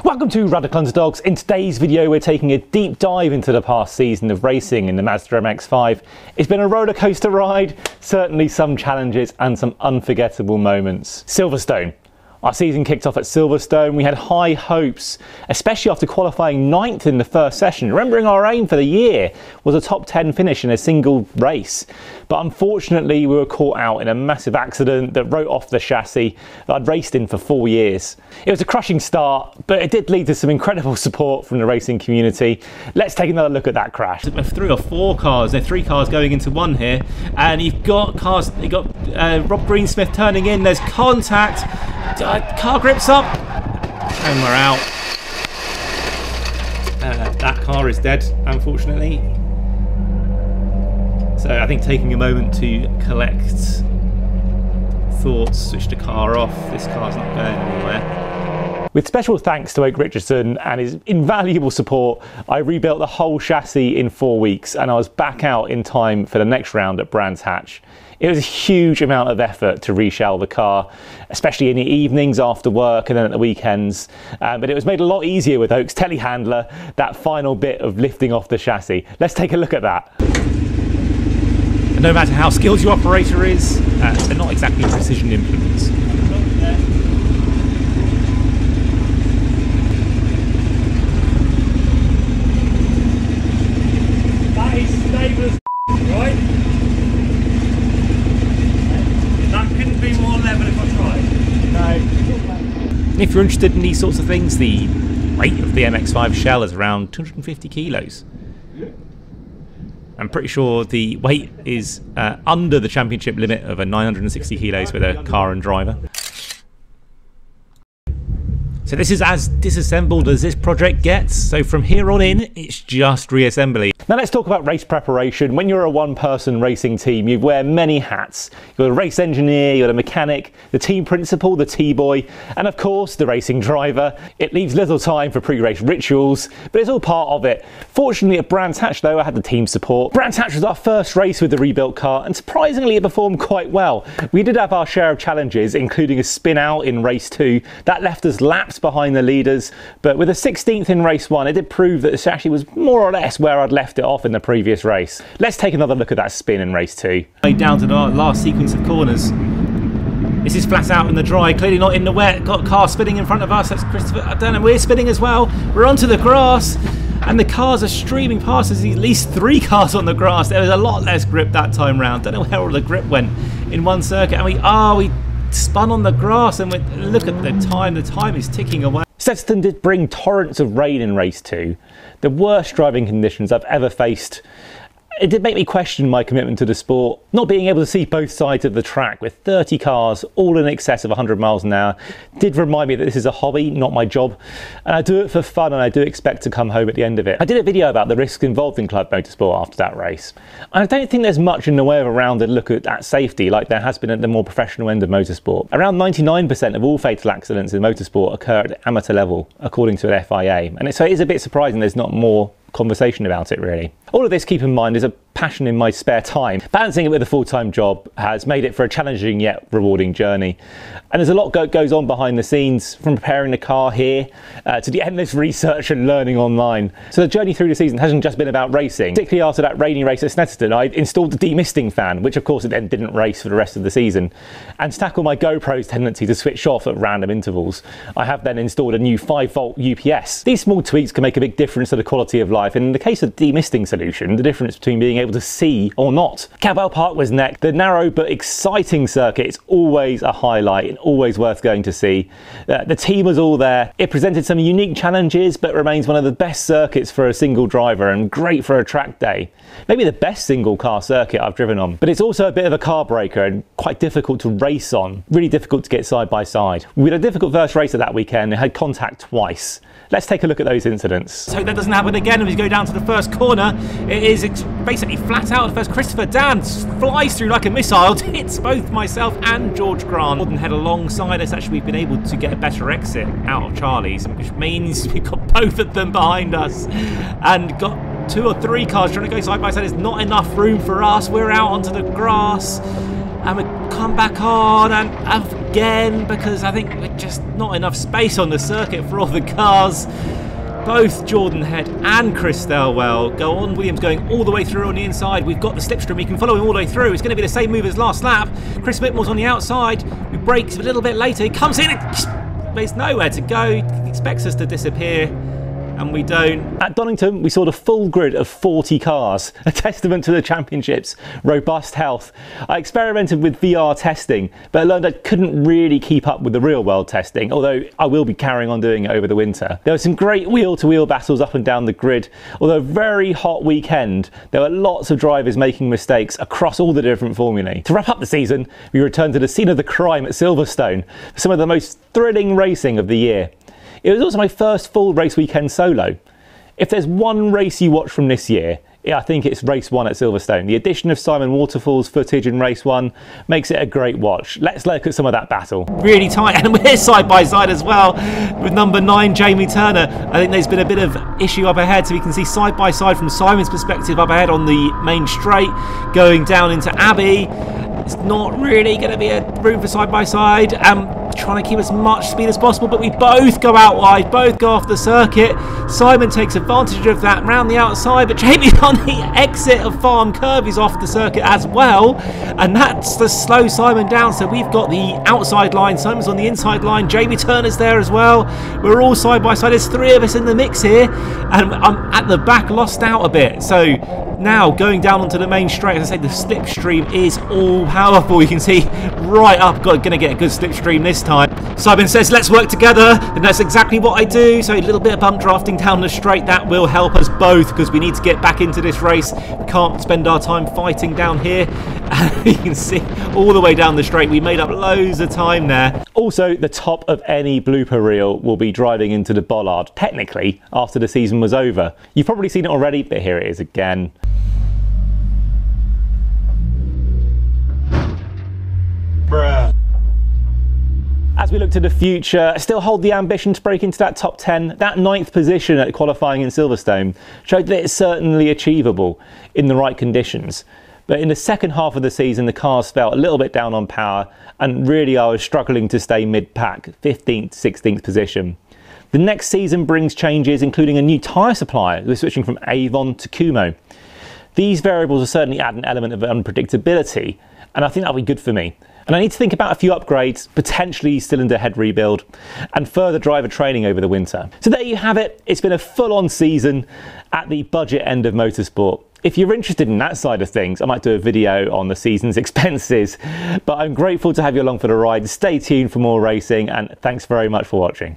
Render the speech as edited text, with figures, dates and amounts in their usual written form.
Welcome to Radical Underdogs. In today's video we're taking a deep dive into the past season of racing in the Mazda MX-5. It's been a roller coaster ride, certainly some challenges and some unforgettable moments. Silverstone. Our season kicked off at Silverstone. We had high hopes, especially after qualifying 9th in the first session. Remembering our aim for the year was a top 10 finish in a single race. But unfortunately, we were caught out in a massive accident that wrote off the chassis that I'd raced in for 4 years. It was a crushing start, but it did lead to some incredible support from the racing community. Let's take another look at that crash. 3 or 4 cars, there are 3 cars going into one here, and you've got cars, you've got Rob Greensmith turning in, there's contact. Car grips up and we're out. That car is dead, unfortunately. So I think taking a moment to collect thoughts, switch the car off. This car's not going anywhere. With special thanks to Oak Richardson and his invaluable support, I rebuilt the whole chassis in 4 weeks and I was back out in time for the next round at Brands Hatch. It was a huge amount of effort to reshell the car, especially in the evenings after work and then at the weekends. But it was made a lot easier with Oak's telehandler, that final bit of lifting off the chassis. Let's take a look at that. And no matter how skilled your operator is, they're not exactly precision implements. That is stable as right? Be more level if I tried. No. And if you're interested in these sorts of things, the weight of the MX-5 shell is around 250 kilos. I'm pretty sure the weight is under the championship limit of a 960 kilos with a car and driver. So this is as disassembled as this project gets. So from here on in, it's just reassembly. Now let's talk about race preparation. When you're a one-person racing team, you wear many hats. You're a race engineer, you're a mechanic, the team principal, the T-boy, and of course the racing driver. It leaves little time for pre-race rituals, but it's all part of it. Fortunately at Brands Hatch though, I had the team support. Brands Hatch was our first race with the rebuilt car, and surprisingly it performed quite well. We did have our share of challenges, including a spin out in race 2. That left us laps behind the leaders, but with a 16th in race 1, it did prove that this actually was more or less where I'd left it off in the previous race. Let's take another look at that spin in race 2. Down to the last sequence of corners. This is flat out in the dry, clearly not in the wet. Got a car spinning in front of us. That's Christopher. I don't know, we're spinning as well. We're onto the grass, and the cars are streaming past us. There's at least 3 cars on the grass. There was a lot less grip that time round. Don't know where all the grip went in one circuit, and we spun on the grass, and look at the time. The time is ticking away. Snetterton did bring torrents of rain in race 2, the worst driving conditions I've ever faced. It did make me question my commitment to the sport. Not being able to see both sides of the track with 30 cars all in excess of 100 miles an hour did remind me that this is a hobby, not my job. And I do it for fun, and I do expect to come home at the end of it. I did a video about the risks involved in club motorsport after that race. And I don't think there's much in the way of a rounded look at safety like there has been at the more professional end of motorsport. Around 99% of all fatal accidents in motorsport occur at amateur level, according to an FIA. And so it is a bit surprising there's not more conversation about it, really. All of this, keep in mind, is a passion in my spare time. Balancing it with a full-time job has made it for a challenging yet rewarding journey. And there's a lot goes on behind the scenes, from preparing the car here to the endless research and learning online. So the journey through the season hasn't just been about racing. Particularly after that rainy race at Snetterton, I installed the demisting fan, which of course it then didn't race for the rest of the season. And to tackle my GoPro's tendency to switch off at random intervals, I have then installed a new 5-volt UPS. These small tweaks can make a big difference to the quality of life. And in the case of the demisting solution, the difference between being able to see or not. Cadwell Park was next. The narrow but exciting circuit is always a highlight and always worth going to see. The team was all there. It presented some unique challenges, but remains one of the best circuits for a single driver and great for a track day. Maybe the best single car circuit I've driven on. But it's also a bit of a car breaker and quite difficult to race on. Really difficult to get side by side. We had a difficult first race of that weekend and had contact twice. Let's take a look at those incidents. So that doesn't happen again as we go down to the first corner. It is basically flat out at first. Christopher Dan flies through like a missile, hits both myself and George Grant. Gordon head alongside us. Actually, we've been able to get a better exit out of Charlie's, which means we've got both of them behind us and got 2 or 3 cars trying to go side by side. There's not enough room for us. We're out onto the grass and we come back on, and again, because I think there's just not enough space on the circuit for all the cars. Both Jordan Head and Chris Cadwell go on. Williams going all the way through on the inside. We've got the slipstream. We can follow him all the way through. It's going to be the same move as last lap. Chris Whitmore's on the outside. He brakes a little bit later. He comes in. There's nowhere to go. He expects us to disappear, and we don't. At Donington, we saw the full grid of 40 cars, a testament to the championship's robust health. I experimented with VR testing, but I learned I couldn't really keep up with the real world testing, although I will be carrying on doing it over the winter. There were some great wheel-to-wheel battles up and down the grid. Although a very hot weekend, there were lots of drivers making mistakes across all the different formulae. To wrap up the season, we returned to the scene of the crime at Silverstone for some of the most thrilling racing of the year. It was also my first full race weekend solo. If there's one race you watch from this year, I think it's race 1 at Silverstone. The addition of Simon Waterfall's footage in race 1 makes it a great watch. Let's look at some of that battle. Really tight, and we're side by side as well with number 9 Jamie Turner. I think there's been a bit of issue up ahead, so we can see side by side from Simon's perspective up ahead on the main straight going down into Abbey. It's not really going to be a room for side by side. Trying to keep as much speed as possible, but we both go out wide, both go off the circuit. Simon takes advantage of that round the outside, but Jamie's on the exit of Farm Curve. He's off the circuit as well, and that's to slow Simon down. So we've got the outside line, Simon's on the inside line, Jamie Turner's there as well. We're all side by side. There's 3 of us in the mix here, and I'm at the back, lost out a bit. So now going down onto the main straight, as I say, the slipstream is all powerful. You can see right up, going to get a good slipstream this time. Simon says, let's work together, and that's exactly what I do. So a little bit of bump drafting down the straight, that will help us both, because we need to get back into this race. We can't spend our time fighting down here. And you can see all the way down the straight, we made up loads of time there. Also, the top of any blooper reel will be driving into the bollard, technically, after the season was over. You've probably seen it already, but here it is again. Bruh. As we look to the future, I still hold the ambition to break into that top 10. That 9th position at qualifying in Silverstone showed that it's certainly achievable in the right conditions. But in the second half of the season, the cars felt a little bit down on power, and really I was struggling to stay mid-pack, 15th, 16th position. The next season brings changes, including a new tyre supplier. We're switching from Avon to Kumho. These variables will certainly add an element of unpredictability, and I think that'll be good for me. And I need to think about a few upgrades, potentially cylinder head rebuild, and further driver training over the winter. So there you have it. It's been a full-on season at the budget end of motorsport. If you're interested in that side of things, I might do a video on the season's expenses. But I'm grateful to have you along for the ride. Stay tuned for more racing, and thanks very much for watching.